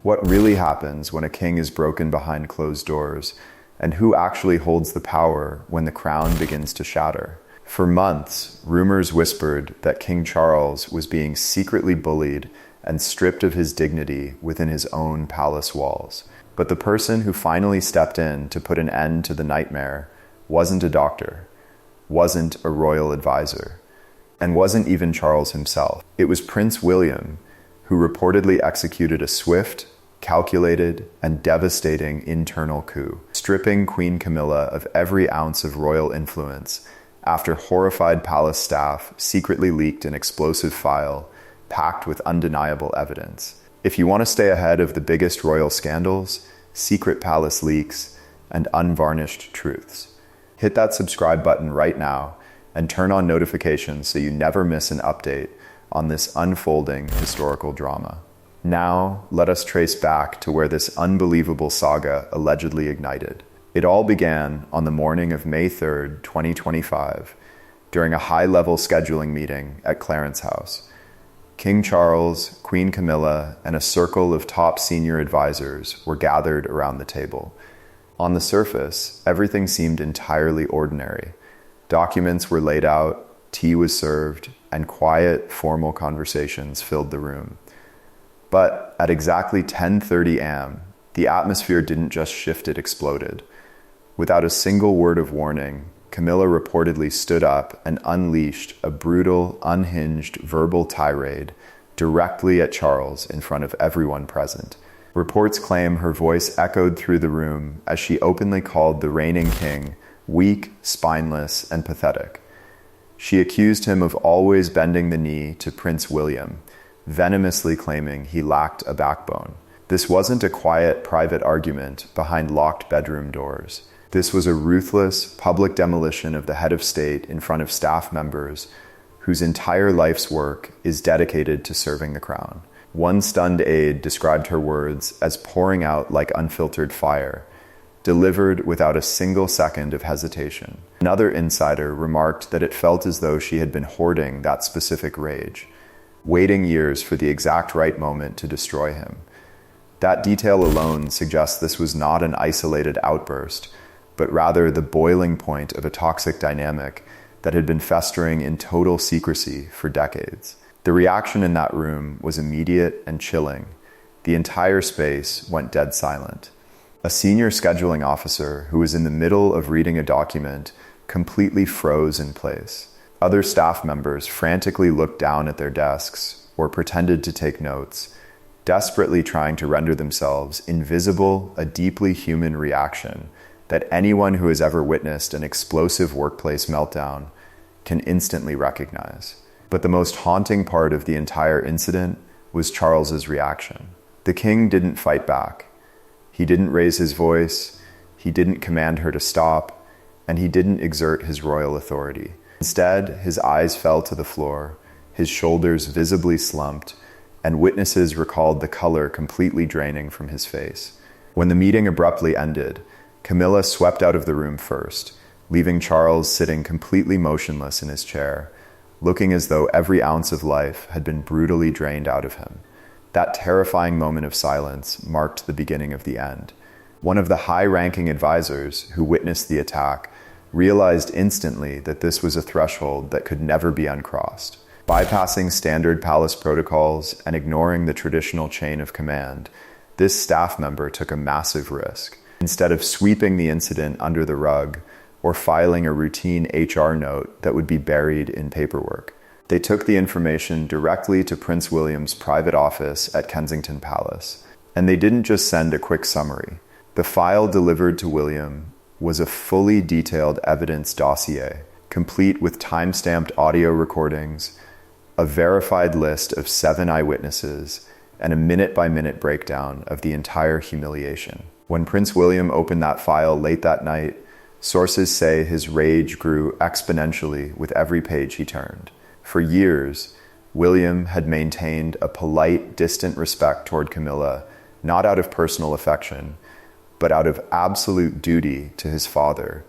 What really happens when a king is broken behind closed doors, and who actually holds the power when the crown begins to shatter? For months, rumors whispered that King Charles was being secretly bullied and stripped of his dignity within his own palace walls. But the person who finally stepped in to put an end to the nightmare wasn't a doctor, wasn't a royal advisor, and wasn't even Charles himself. It was Prince William, who reportedly executed a swift, calculated, and devastating internal coup, stripping Queen Camilla of every ounce of royal influence after horrified palace staff secretly leaked an explosive file packed with undeniable evidence. If you want to stay ahead of the biggest royal scandals, secret palace leaks, and unvarnished truths, hit that subscribe button right now and turn on notifications so you never miss an update on this unfolding historical drama. Now, let us trace back to where this unbelievable saga allegedly ignited. It all began on the morning of May 3rd, 2025, during a high-level scheduling meeting at Clarence House. King Charles, Queen Camilla, and a circle of top senior advisors were gathered around the table. On the surface, everything seemed entirely ordinary. Documents were laid out, tea was served, and quiet, formal conversations filled the room. But at exactly 10:30 a.m., the atmosphere didn't just shift, it exploded. Without a single word of warning, Camilla reportedly stood up and unleashed a brutal, unhinged verbal tirade directly at Charles in front of everyone present. Reports claim her voice echoed through the room as she openly called the reigning king weak, spineless, and pathetic. She accused him of always bending the knee to Prince William, venomously claiming he lacked a backbone. This wasn't a quiet, private argument behind locked bedroom doors. This was a ruthless, public demolition of the head of state in front of staff members whose entire life's work is dedicated to serving the crown. One stunned aide described her words as pouring out like unfiltered fire, delivered without a single second of hesitation. Another insider remarked that it felt as though she had been hoarding that specific rage, waiting years for the exact right moment to destroy him. That detail alone suggests this was not an isolated outburst, but rather the boiling point of a toxic dynamic that had been festering in total secrecy for decades. The reaction in that room was immediate and chilling. The entire space went dead silent. A senior scheduling officer who was in the middle of reading a document completely froze in place. Other staff members frantically looked down at their desks or pretended to take notes, desperately trying to render themselves invisible, a deeply human reaction that anyone who has ever witnessed an explosive workplace meltdown can instantly recognize. But the most haunting part of the entire incident was Charles's reaction. The king didn't fight back. He didn't raise his voice, he didn't command her to stop, and he didn't exert his royal authority. Instead, his eyes fell to the floor, his shoulders visibly slumped, and witnesses recalled the color completely draining from his face. When the meeting abruptly ended, Camilla swept out of the room first, leaving Charles sitting completely motionless in his chair, looking as though every ounce of life had been brutally drained out of him. That terrifying moment of silence marked the beginning of the end. One of the high-ranking advisors who witnessed the attack realized instantly that this was a threshold that could never be uncrossed. Bypassing standard palace protocols and ignoring the traditional chain of command, this staff member took a massive risk. Instead of sweeping the incident under the rug or filing a routine HR note that would be buried in paperwork, they took the information directly to Prince William's private office at Kensington Palace. And they didn't just send a quick summary. The file delivered to William was a fully detailed evidence dossier, complete with time-stamped audio recordings, a verified list of 7 eyewitnesses, and a minute-by-minute breakdown of the entire humiliation. When Prince William opened that file late that night, sources say his rage grew exponentially with every page he turned. For years, William had maintained a polite, distant respect toward Camilla, not out of personal affection, but out of absolute duty to his father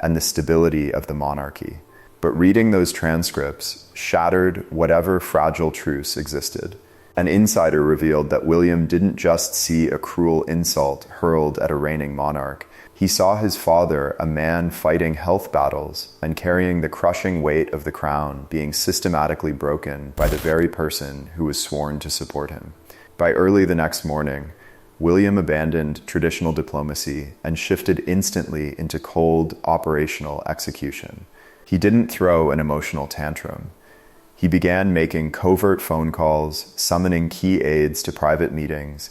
and the stability of the monarchy. But reading those transcripts shattered whatever fragile truce existed. An insider revealed that William didn't just see a cruel insult hurled at a reigning monarch. He saw his father, a man fighting health battles and carrying the crushing weight of the crown, being systematically broken by the very person who was sworn to support him. By early the next morning, William abandoned traditional diplomacy and shifted instantly into cold, operational execution. He didn't throw an emotional tantrum. He began making covert phone calls, summoning key aides to private meetings,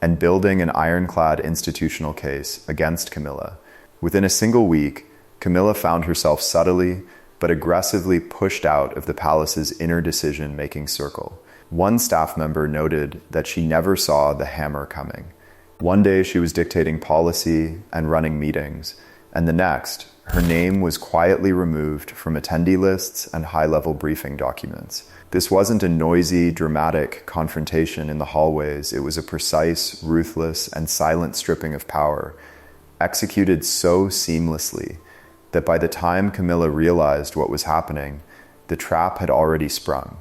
and building an ironclad institutional case against Camilla. Within a single week, Camilla found herself subtly but aggressively pushed out of the palace's inner decision-making circle. One staff member noted that she never saw the hammer coming. One day she was dictating policy and running meetings, and the next, her name was quietly removed from attendee lists and high-level briefing documents. This wasn't a noisy, dramatic confrontation in the hallways. It was a precise, ruthless, and silent stripping of power, executed so seamlessly that by the time Camilla realized what was happening, the trap had already sprung.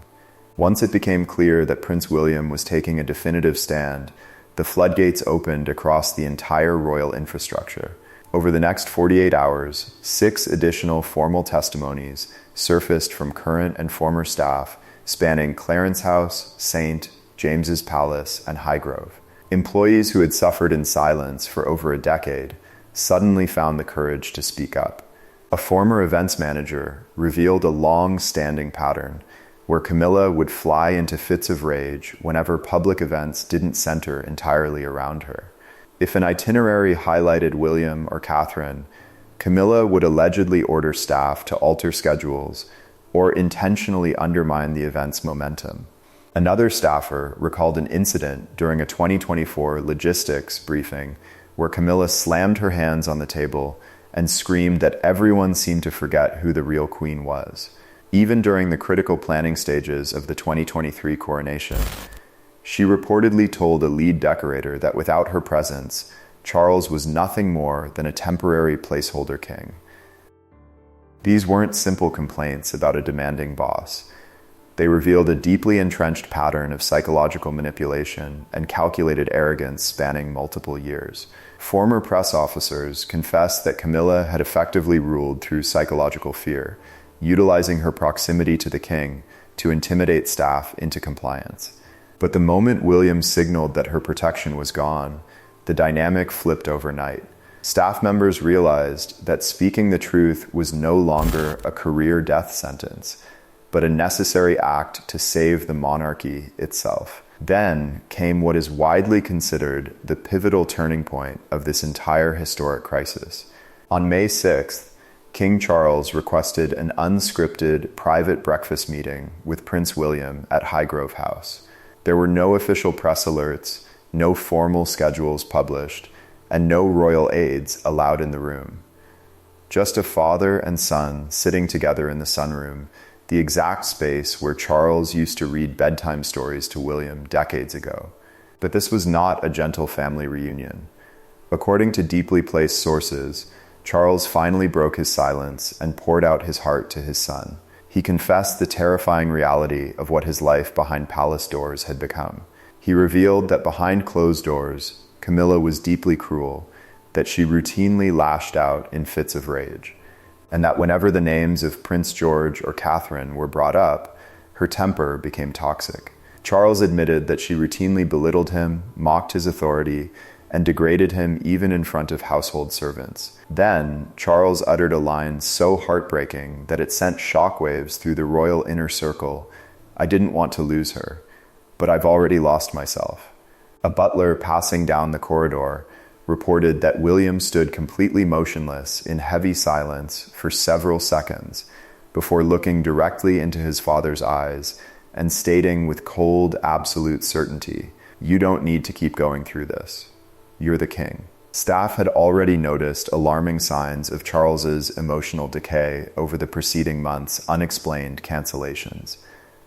Once it became clear that Prince William was taking a definitive stand, the floodgates opened across the entire royal infrastructure. Over the next 48 hours, 6 additional formal testimonies surfaced from current and former staff spanning Clarence House, St. James's Palace, and Highgrove. Employees who had suffered in silence for over a decade suddenly found the courage to speak up. A former events manager revealed a long-standing pattern where Camilla would fly into fits of rage whenever public events didn't center entirely around her. If an itinerary highlighted William or Catherine, Camilla would allegedly order staff to alter schedules or intentionally undermine the event's momentum. Another staffer recalled an incident during a 2024 logistics briefing where Camilla slammed her hands on the table and screamed that everyone seemed to forget who the real queen was. Even during the critical planning stages of the 2023 coronation, she reportedly told a lead decorator that without her presence, Charles was nothing more than a temporary placeholder king. These weren't simple complaints about a demanding boss. They revealed a deeply entrenched pattern of psychological manipulation and calculated arrogance spanning multiple years. Former press officers confessed that Camilla had effectively ruled through psychological fear, utilizing her proximity to the king to intimidate staff into compliance. But the moment William signaled that her protection was gone, the dynamic flipped overnight. Staff members realized that speaking the truth was no longer a career death sentence, but a necessary act to save the monarchy itself. Then came what is widely considered the pivotal turning point of this entire historic crisis. On May 6th, King Charles requested an unscripted private breakfast meeting with Prince William at Highgrove House. There were no official press alerts, no formal schedules published, and no royal aides allowed in the room. Just a father and son sitting together in the sunroom, the exact space where Charles used to read bedtime stories to William decades ago. But this was not a gentle family reunion. According to deeply placed sources, Charles finally broke his silence and poured out his heart to his son. He confessed the terrifying reality of what his life behind palace doors had become. He revealed that behind closed doors, Camilla was deeply cruel, that she routinely lashed out in fits of rage, and that whenever the names of Prince George or Catherine were brought up, her temper became toxic. Charles admitted that she routinely belittled him, mocked his authority, and degraded him even in front of household servants. Then, Charles uttered a line so heartbreaking that it sent shockwaves through the royal inner circle. "I didn't want to lose her, but I've already lost myself." A butler passing down the corridor reported that William stood completely motionless in heavy silence for several seconds before looking directly into his father's eyes and stating with cold, absolute certainty, "You don't need to keep going through this. You're the king." Staff had already noticed alarming signs of Charles's emotional decay over the preceding months' unexplained cancellations,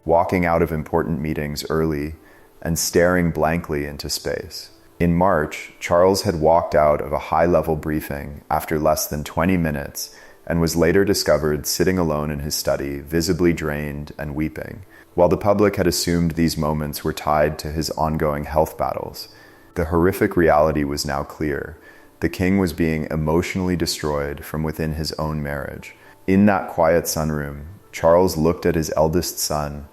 walking out of important meetings early and staring blankly into space. In March, Charles had walked out of a high-level briefing after less than 20 minutes and was later discovered sitting alone in his study, visibly drained and weeping. While the public had assumed these moments were tied to his ongoing health battles, the horrific reality was now clear. The king was being emotionally destroyed from within his own marriage. In that quiet sunroom, Charles looked at his eldest son,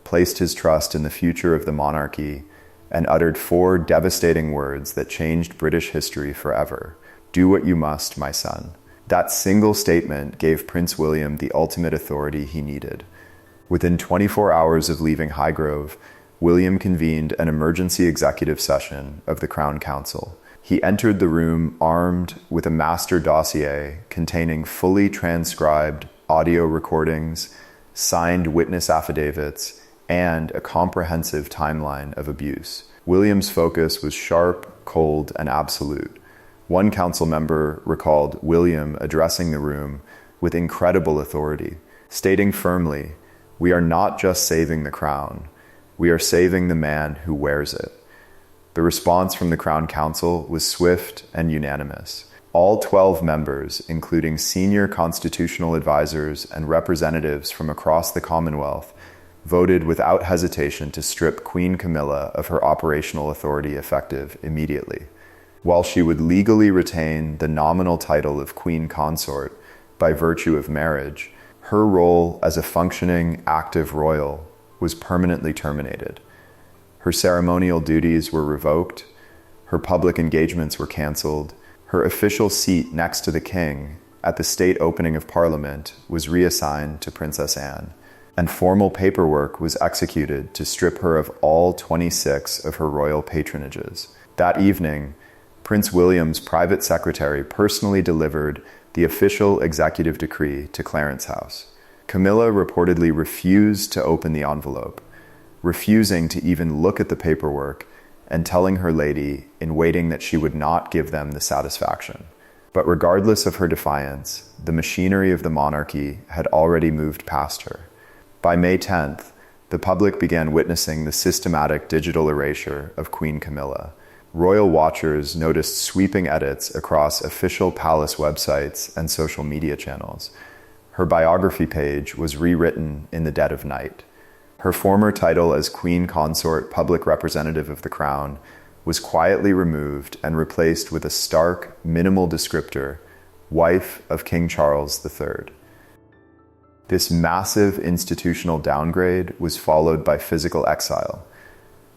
placed his trust in the future of the monarchy, and uttered 4 devastating words that changed British history forever. "Do what you must, my son." That single statement gave Prince William the ultimate authority he needed. Within 24 hours of leaving Highgrove, William convened an emergency executive session of the Crown Council. He entered the room armed with a master dossier containing fully transcribed audio recordings, signed witness affidavits, and a comprehensive timeline of abuse. William's focus was sharp, cold, and absolute. One council member recalled William addressing the room with incredible authority, stating firmly, "We are not just saving the crown, we are saving the man who wears it." The response from the Crown Council was swift and unanimous. All 12 members, including senior constitutional advisors and representatives from across the Commonwealth, voted without hesitation to strip Queen Camilla of her operational authority effective immediately. While she would legally retain the nominal title of Queen Consort by virtue of marriage, her role as a functioning, active royal was permanently terminated. Her ceremonial duties were revoked, her public engagements were cancelled, her official seat next to the king at the state opening of Parliament was reassigned to Princess Anne, and formal paperwork was executed to strip her of all 26 of her royal patronages. That evening, Prince William's private secretary personally delivered the official executive decree to Clarence House. Camilla reportedly refused to open the envelope, refusing to even look at the paperwork and telling her lady in waiting that she would not give them the satisfaction. But regardless of her defiance, the machinery of the monarchy had already moved past her. By May 10th, the public began witnessing the systematic digital erasure of Queen Camilla. Royal watchers noticed sweeping edits across official palace websites and social media channels. Her biography page was rewritten in the dead of night. Her former title as Queen Consort Public Representative of the Crown was quietly removed and replaced with a stark, minimal descriptor, wife of King Charles III. This massive institutional downgrade was followed by physical exile.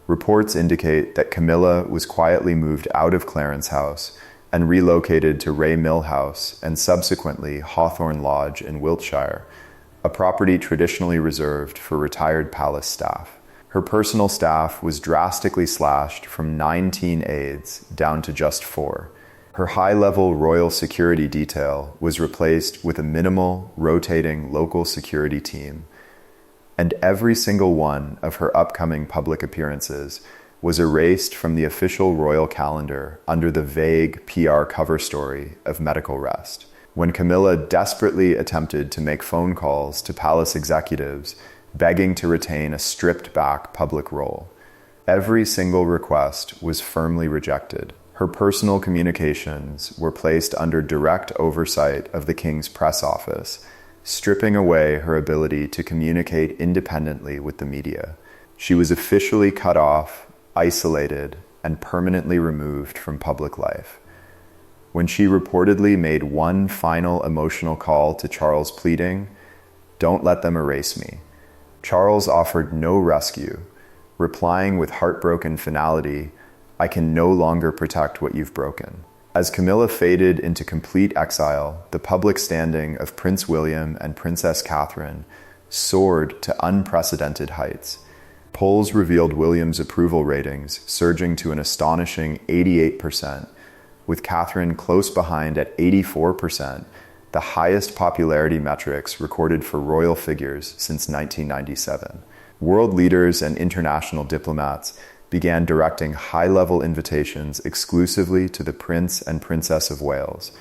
Reports indicate that Camilla was quietly moved out of Clarence House and relocated to Ray Mill House and subsequently Hawthorne Lodge in Wiltshire, a property traditionally reserved for retired palace staff. Her personal staff was drastically slashed from 19 aides down to just 4. Her high-level royal security detail was replaced with a minimal, rotating local security team, and every single one of her upcoming public appearances was erased from the official royal calendar under the vague PR cover story of medical rest. When Camilla desperately attempted to make phone calls to palace executives, begging to retain a stripped-back public role, every single request was firmly rejected. Her personal communications were placed under direct oversight of the King's press office, stripping away her ability to communicate independently with the media. She was officially cut off, isolated, and permanently removed from public life. When she reportedly made one final emotional call to Charles pleading, "Don't let them erase me," Charles offered no rescue, replying with heartbroken finality, "I can no longer protect what you've broken." As Camilla faded into complete exile, the public standing of Prince William and Princess Catherine soared to unprecedented heights. Polls revealed William's approval ratings surging to an astonishing 88%, with Catherine close behind at 84%, the highest popularity metrics recorded for royal figures since 1997. World leaders and international diplomats began directing high-level invitations exclusively to the Prince and Princess of Wales,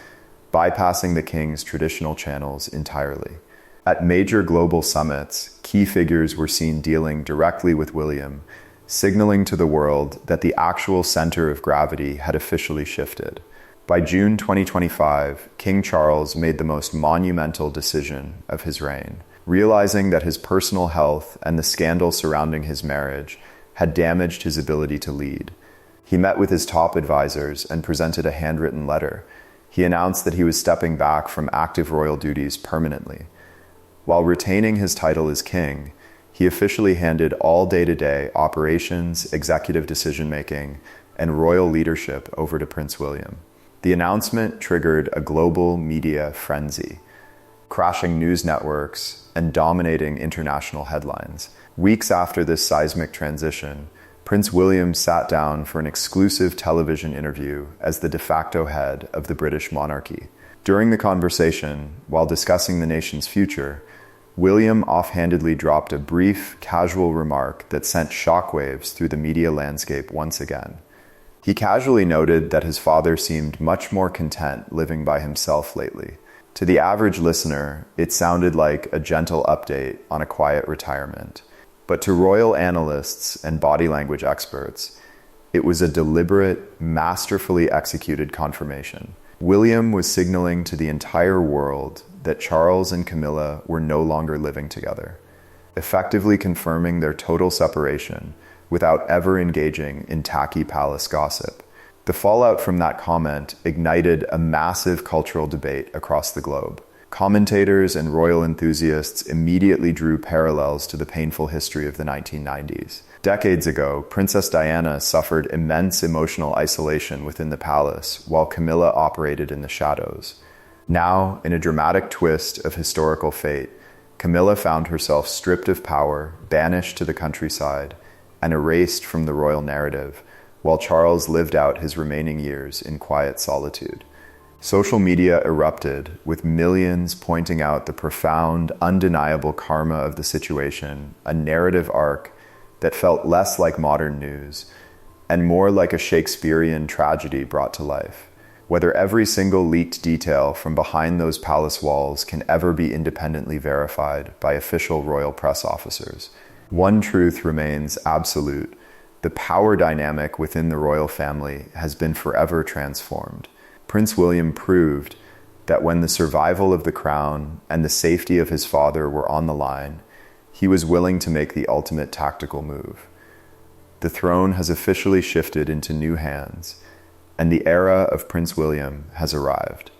bypassing the King's traditional channels entirely. At major global summits, key figures were seen dealing directly with William, signaling to the world that the actual center of gravity had officially shifted. By June 2025, King Charles made the most monumental decision of his reign. realizing that his personal health and the scandal surrounding his marriage had damaged his ability to lead. He met with his top advisors and presented a handwritten letter. He announced that he was stepping back from active royal duties permanently. While retaining his title as king, he officially handed all day-to-day operations, executive decision-making, and royal leadership over to Prince William. The announcement triggered a global media frenzy, crashing news networks and dominating international headlines. Weeks after this seismic transition, Prince William sat down for an exclusive television interview as the de facto head of the British monarchy. During the conversation, while discussing the nation's future, William offhandedly dropped a brief, casual remark that sent shockwaves through the media landscape once again. He casually noted that his father seemed much more content living by himself lately. To the average listener, it sounded like a gentle update on a quiet retirement. But to royal analysts and body language experts, it was a deliberate, masterfully executed confirmation. William was signaling to the entire world that Charles and Camilla were no longer living together, effectively confirming their total separation without ever engaging in tacky palace gossip. The fallout from that comment ignited a massive cultural debate across the globe. Commentators and royal enthusiasts immediately drew parallels to the painful history of the 1990s. Decades ago, Princess Diana suffered immense emotional isolation within the palace, while Camilla operated in the shadows. Now, in a dramatic twist of historical fate, Camilla found herself stripped of power, banished to the countryside, and erased from the royal narrative, while Charles lived out his remaining years in quiet solitude. Social media erupted, with millions pointing out the profound, undeniable karma of the situation, a narrative arc that felt less like modern news and more like a Shakespearean tragedy brought to life. Whether every single leaked detail from behind those palace walls can ever be independently verified by official royal press officers, one truth remains absolute. The power dynamic within the royal family has been forever transformed. Prince William proved that when the survival of the crown and the safety of his father were on the line, he was willing to make the ultimate tactical move. The throne has officially shifted into new hands, and the era of Prince William has arrived.